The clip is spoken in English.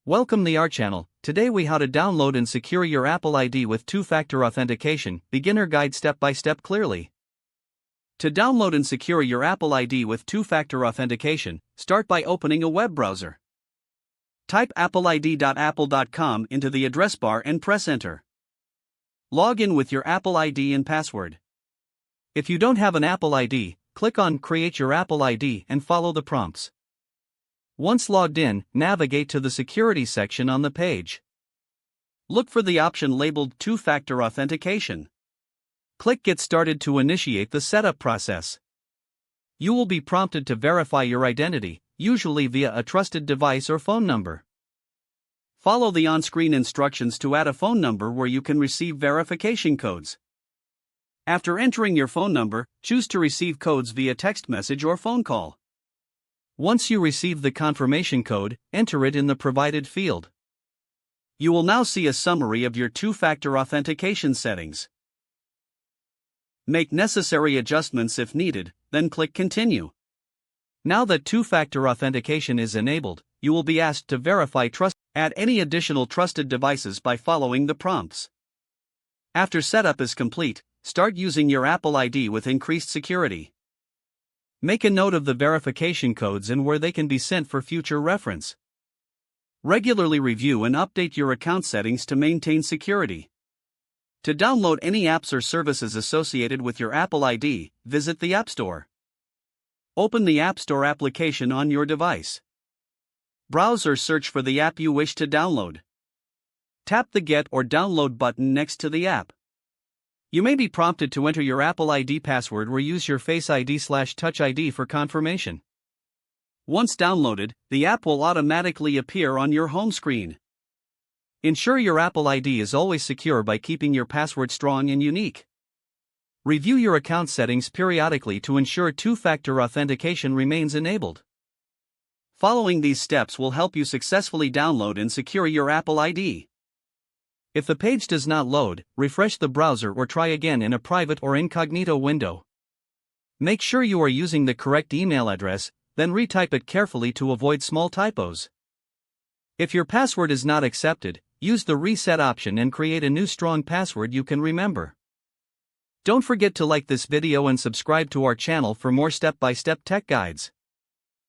Welcome to our channel. Today we how to download and secure your Apple ID with two-factor authentication. Beginner guide step by step clearly. To download and secure your Apple ID with two-factor authentication, start by opening a web browser. Type appleid.apple.com into the address bar and press enter. Log in with your Apple ID and password. If you don't have an Apple ID, click on Create your Apple ID and follow the prompts. Once logged in, navigate to the Security section on the page. Look for the option labeled Two-Factor Authentication. Click Get Started to initiate the setup process. You will be prompted to verify your identity, usually via a trusted device or phone number. Follow the on-screen instructions to add a phone number where you can receive verification codes. After entering your phone number, choose to receive codes via text message or phone call. Once you receive the confirmation code, enter it in the provided field. You will now see a summary of your two-factor authentication settings. Make necessary adjustments if needed, then click Continue. Now that two-factor authentication is enabled, you will be asked to verify trust. Add any additional trusted devices by following the prompts. After setup is complete, start using your Apple ID with increased security. Make a note of the verification codes and where they can be sent for future reference. Regularly review and update your account settings to maintain security. To download any apps or services associated with your Apple ID, visit the App Store. Open the App Store application on your device. Browse or search for the app you wish to download. Tap the Get or Download button next to the app. You may be prompted to enter your Apple ID password or use your Face ID/Touch ID for confirmation. Once downloaded, the app will automatically appear on your home screen. Ensure your Apple ID is always secure by keeping your password strong and unique. Review your account settings periodically to ensure two-factor authentication remains enabled. Following these steps will help you successfully download and secure your Apple ID. If the page does not load, refresh the browser or try again in a private or incognito window. Make sure you are using the correct email address, then retype it carefully to avoid small typos. If your password is not accepted, use the reset option and create a new strong password you can remember. Don't forget to like this video and subscribe to our channel for more step-by-step tech guides.